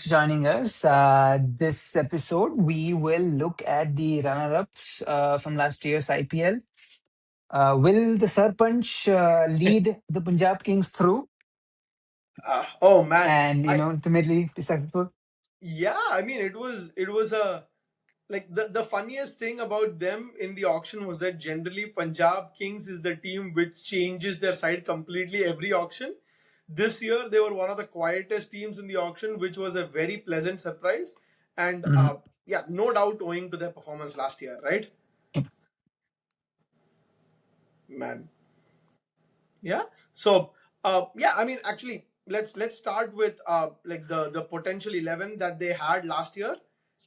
for joining us. This episode, we will look at the runner-ups from last year's IPL. Will the sarpanch lead the Punjab Kings through Oh man, and I ultimately be successful? yeah, I mean it was a like the funniest thing about them in the auction was that generally Punjab Kings is the team which changes their side completely every auction. This year they were one of the quietest teams in the auction, which was a very pleasant surprise, and Mhm. yeah, no doubt owing to their performance last year, right? Man, yeah. So yeah, I mean actually let's start with like the potential 11 that they had last year.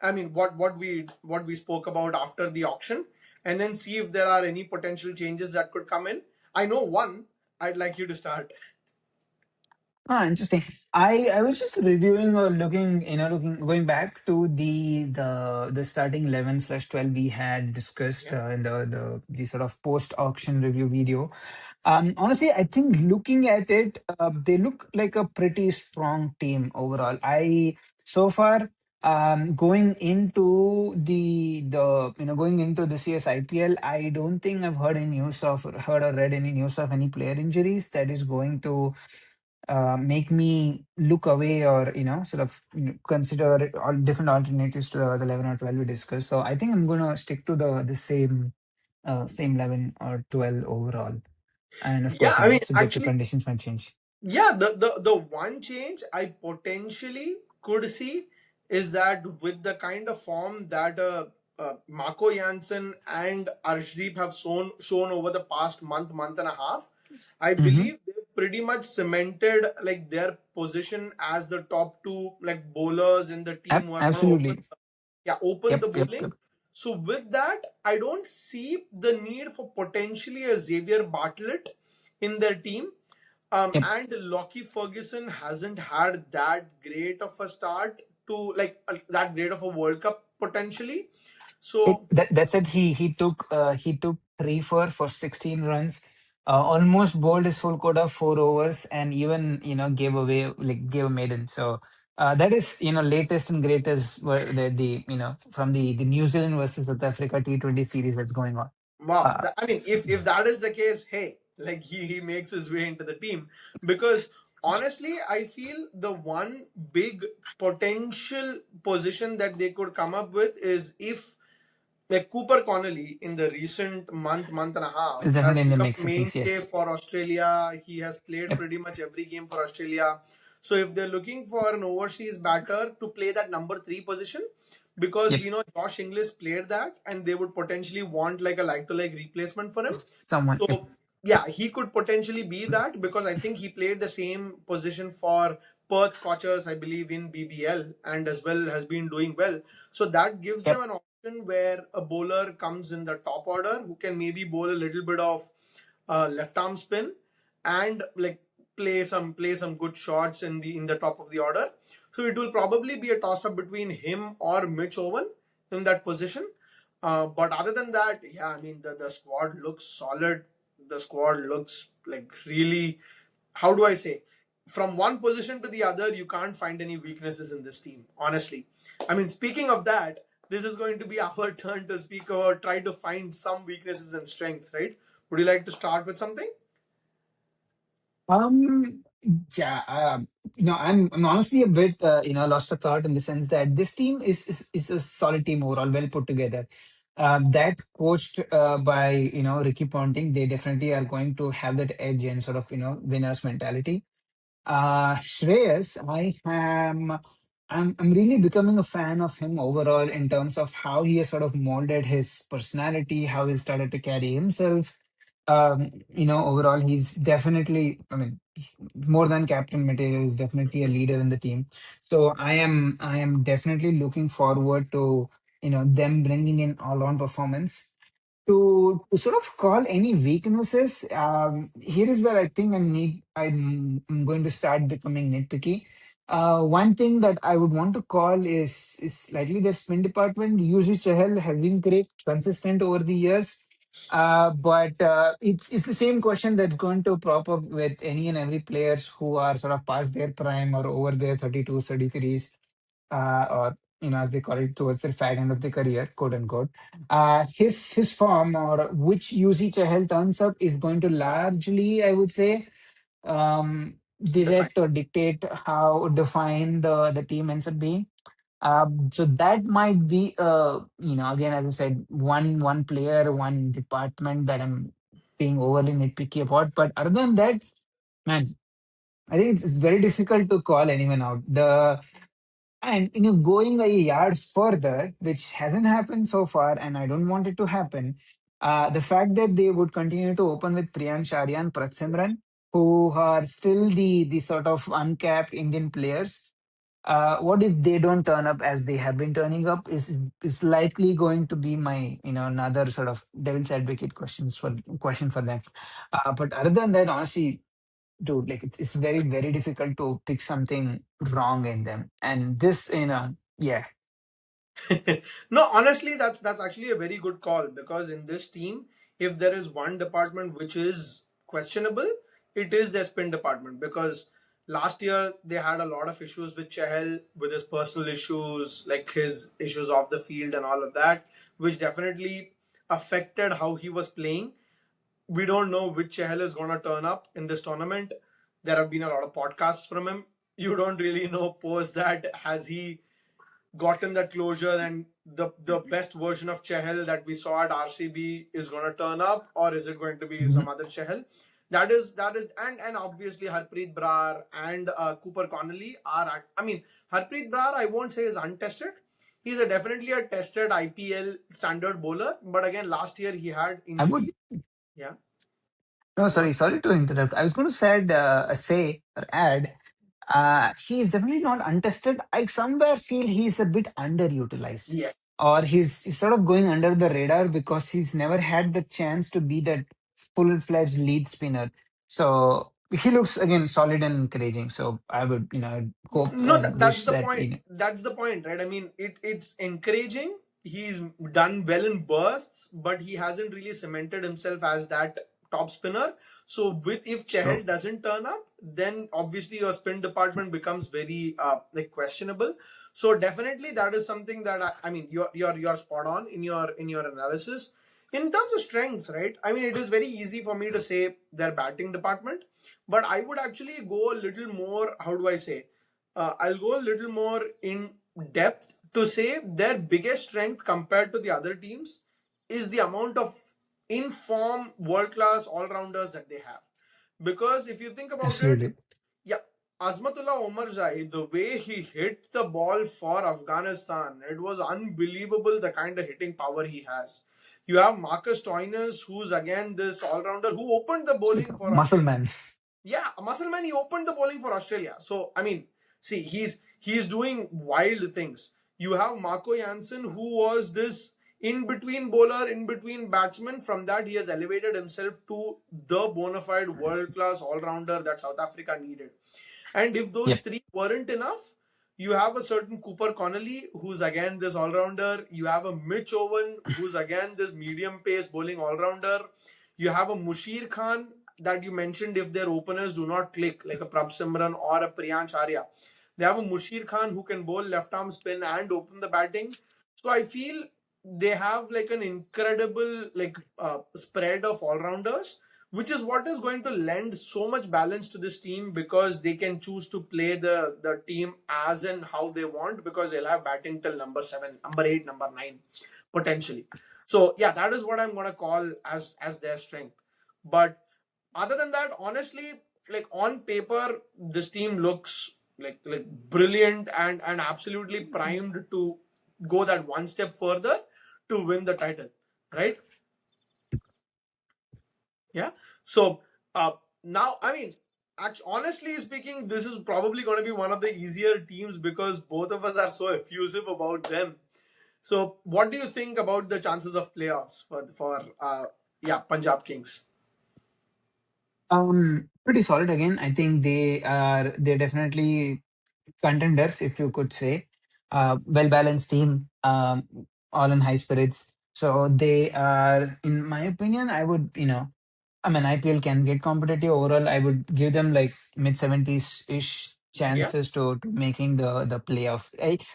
I mean what we spoke about after the auction, and then see if there are any potential changes that could come in. I know one. I'd like you to start. Interesting. I was just reviewing or looking, going back to the starting 11/12 we had discussed Yeah. in the sort of post auction review video. Honestly, I think looking at it, they look like a pretty strong team overall. I so far going into going into this year's IPL, I don't think I've heard or read any news of any player injuries that is going to make me look away or sort of consider all different alternatives to the 11 or 12 we discussed. So I think I'm going to stick to the same 11 or 12 overall, and of Yeah, course I mean subjective actually, conditions might change. yeah, the one change I potentially could see is that with the kind of form that Marco Janssen and Arshdeep have shown over the past month and a half, I Hmm. believe they've pretty much cemented like their position as the top two like bowlers in the team who are going to Absolutely. open Yep, the yep, bowling. yep, So with that, I don't see the need for potentially a Xavier Bartlett in their team. yep. And Lockie Ferguson hasn't had that great of a start to like that great of a World Cup potentially. So That's it. He took 3 for 16 runs, almost bowled his full quota of 4 overs, and even gave a maiden. So that is latest and greatest the from the New Zealand versus South Africa T20 series that's going on. wow, Uh, I mean, if that is the case, hey, like he makes his way into the team because honestly, I feel the one big potential position that they could come up with is if like Cooper Connolly in the recent month and a half is has definitely in the become mix of things. mainstay Yes. for Australia. He has played Yep. pretty much every game for Australia. So if they're looking for an overseas batter to play that number three position, because Yep. we know Josh Inglis played that, and they would potentially want like a like to like replacement for him. Someone. Yep. So yeah, he could potentially be that because I think he played the same position for Perth Scorchers, I believe, in BBL and as well has been doing well. So that gives them Yep. an option where a bowler comes in the top order who can maybe bowl a little bit of left arm spin and like play some good shots in the top of the order. So it will probably be a toss up between him or Mitch Owen in that position. But other than that, yeah, I mean the squad looks solid. The squad looks like really, how do I say? From one position to the other, you can't find any weaknesses in this team, honestly. I mean, speaking of that, this is going to be our turn to speak about try to find some weaknesses and strengths, right? Would you like to start with something? Um, yeah, I'm honestly a bit, lost of thought in the sense that this team is a solid team overall, well put together. That coached by Ricky Ponting, they definitely are going to have that edge and sort of winners mentality. Shreyas, I'm really becoming a fan of him overall in terms of how he has sort of molded his personality, how he started to carry himself. Overall, he's definitely, I mean, more than captain material, is definitely a leader in the team. So I am definitely looking forward to them bringing in all-round performance. To sort of call any weaknesses, here is where I think I'm going to start becoming nitpicky. One thing that I would want to call is slightly the spin department. Usually Chahal have been great, consistent over the years. But it's the same question that's going to prop up with any and every players who are sort of past their prime or over their 32s, 33s. or as they call it, towards the fag end of the career, quote unquote. His form, or which UC Chahal turns up, is going to largely, I would say, Define. direct or dictate how define the team ends up being. So that might be, again, as I said, one player, one department that I'm being overly nitpicky about. But other than that, man, I think it's very difficult to call anyone out. And going a yard further, which hasn't happened so far, and I don't want it to happen, the fact that they would continue to open with Priyan Sharia and Pratsimran, who are still the sort of uncapped Indian players. What if they don't turn up as they have been turning up? Is likely going to be my another sort of devil's advocate question for them. But other than that, honestly, dude, like it's very very difficult to pick something wrong in them. And this, yeah, No, honestly, that's actually a very good call, because in this team, if there is one department which is questionable, it is their spin department. Because last year they had a lot of issues with Chahal, with his personal issues, like his issues off the field and all of that, which definitely affected how he was playing. We don't know which Chahal is going to turn up in this tournament. There have been a lot of podcasts from him. You don't really know post that, has he gotten that closure, and the best version of Chahal that we saw at RCB is going to turn up, or is it going to be Mhm. some other Chahal? That is, and obviously Harpreet Brar and Cooper Connolly are. I mean, Harpreet Brar, I won't say is untested. He's definitely a tested IPL standard bowler, but again, last year he had I would. injuries. Yeah, No, go on. sorry to interrupt. I was going to say or add, he is definitely not untested. I somewhere feel he's a bit underutilized, Yes. or he's sort of going under the radar because he's never had the chance to be that full-fledged lead spinner. So he looks again solid and encouraging. So I would, hope No, and that's wish the that, point. That's the point, right? I mean, it's encouraging. He's done well in bursts, but he hasn't really cemented himself as that top spinner. So, with if it's true. Chahal doesn't turn up, then obviously your spin department becomes very like questionable. So, definitely that is something that I mean, you're spot on in your analysis. In terms of strengths, right? I mean, it is very easy for me to say their batting department, but I would actually go a little more. How do I say? I'll go a little more in depth to say their biggest strength compared to the other teams is the amount of in-form world-class all-rounders that they have. Because if you think about it, Absolutely. yeah, Azmatullah Omarzai, the way he hit the ball for Afghanistan, it was unbelievable the kind of hitting power he has. You have Marcus Stoinis, who's again this all-rounder who opened the It's like bowling a for muscle Australia. man. Yeah, Muscleman, he opened the bowling for Australia. So I mean, see, he's doing wild things. You have Marco Jansen, who was this in between bowler, in between batsman. From that, he has elevated himself to the bona fide world class all rounder that South Africa needed. And if those Yep. three weren't enough, you have a certain Cooper Connolly, who's again this all rounder. You have a Mitch Owen, who's again this medium pace bowling all rounder. You have a Mushir Khan that you mentioned, if their openers do not click, like a Prab Simran or a Priyan Sharia. They have a Mushir Khan who can bowl left arm spin and open the batting. So I feel they have like an incredible like spread of all rounders, which is what is going to lend so much balance to this team, because they can choose to play the team as and how they want, because they'll have batting till number 7, number 8, number 9 potentially. So yeah, that is what I'm going to call as their strength. But other than that, honestly, like on paper, this team looks like brilliant and absolutely primed to go that one step further to win the title, right? Yeah. So now, I mean, actually, honestly speaking, this is probably going to be one of the easier teams because both of us are so effusive about them. So, what do you think about the chances of playoffs for yeah, Punjab Kings? Pretty solid again. I think they're definitely contenders, if you could say. Well balanced team, all in high spirits. So they are, in my opinion, I would, I mean, IPL can get competitive overall. I would give them like mid 70s ish. Yeah. chances to making the playoff.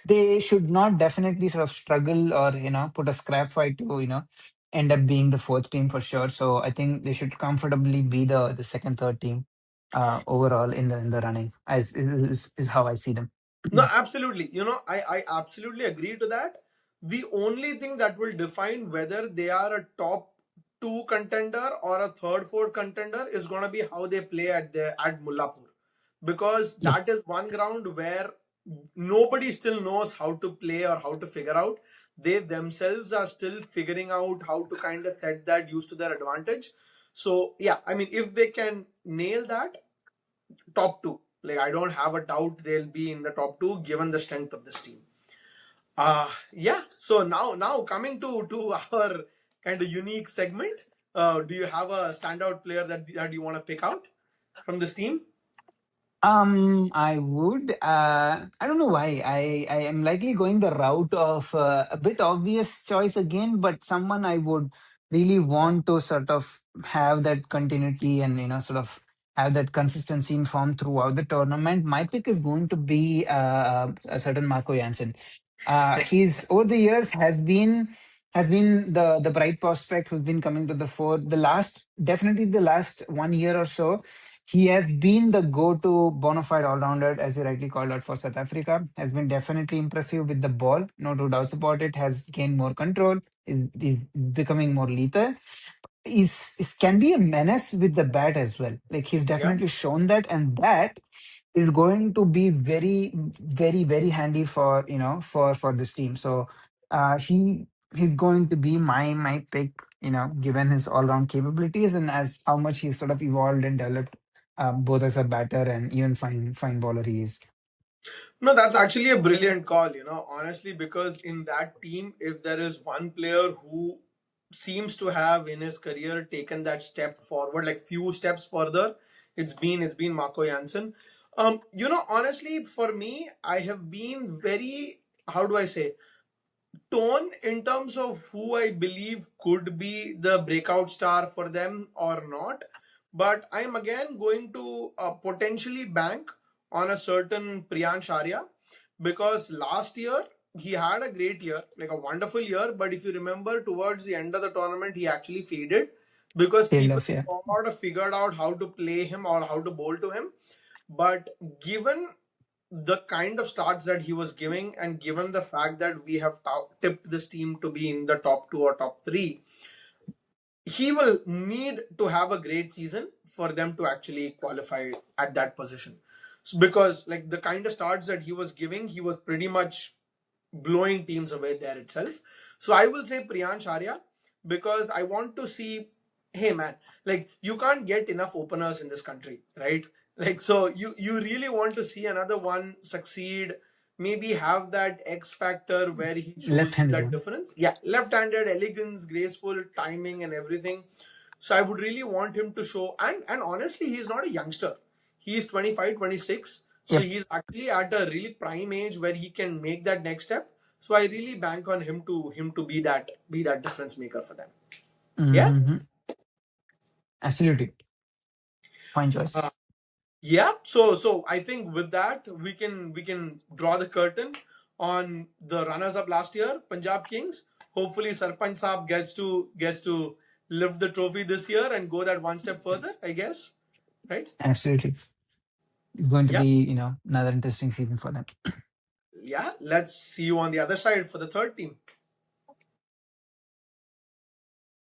They should not definitely sort of struggle or put a scrap fight to end up being the fourth team for sure. So I think they should comfortably be the second, third team overall in the running. As is how I see them. No, absolutely. I absolutely agree to that. The only thing that will define whether they are a top two contender or a third, fourth contender is going to be how they play at Mullapur, because Yep. that is one ground where nobody still knows how to play or how to figure out. They themselves are still figuring out how to kind of set that use to their advantage. So yeah, I mean, if they can nail that, top two. Like, I don't have a doubt they'll be in the top two given the strength of this team. Yeah. So now coming to our kind of unique segment. Do you have a standout player that you want to pick out from this team? I would. I don't know why. I am likely going the route of a bit obvious choice again, but someone I would really want to sort of have that continuity and sort of have that consistency in form throughout the tournament. My pick is going to be a certain Marco Jansen. He's over the years has been the bright prospect who's been coming to the fore. Definitely the last 1 year or so, he has been the go-to bona fide all-rounder, as you rightly called out for South Africa. Has been definitely impressive with the ball, no two doubts about it. Has gained more control, is becoming more lethal. Is can be a menace with the bat as well. Like he's Yeah. definitely shown that, and that is going to be very, very, very handy for for this team. So he's going to be my pick, given his all round capabilities and as how much he's sort of evolved and developed, both as a batter and even fine bowler he is. No, that's actually a brilliant call, honestly, because in that team, if there is one player who seems to have in his career taken that step forward, like few steps further, it's been Marco Jansen. Honestly, for me, I have been very, how do I say, tone in terms of who I believe could be the breakout star for them or not. But I'm again going to potentially bank on a certain Priyansh Arya, because last year he had a great year, like a wonderful year. But if you remember, towards the end of the tournament, he actually faded because Tail people off, yeah. sort of figured out how to play him or how to bowl to him. But given the kind of starts that he was giving, and given the fact that we have tipped this team to be in the top two or top three, he will need to have a great season for them to actually qualify at that position. So, because like the kind of starts that he was giving, he was pretty much blowing teams away there itself. So I will say Priyansh Arya, because I want to see, hey man, like you can't get enough openers in this country, right? Like, so you really want to see another one succeed, maybe have that X factor where he shows you Left-handed that one. difference. Yeah, left-handed, elegance, graceful timing, and everything. So I would really want him to show, and honestly, he's not a youngster. He's 25, 26. So Yep. he's actually at a really prime age where he can make that next step. So I really bank on him to be that difference maker for them. Yeah. Hmm. Absolutely. Fine Uh, choice. yeah. So I think with that we can draw the curtain on the runners up last year, Punjab Kings. Hopefully Sarpanch Saab gets to lift the trophy this year and go that one step further, I guess. Right? Absolutely. It's going to Yeah. be another interesting season for them. Yeah. Let's see you on the other side for the third team.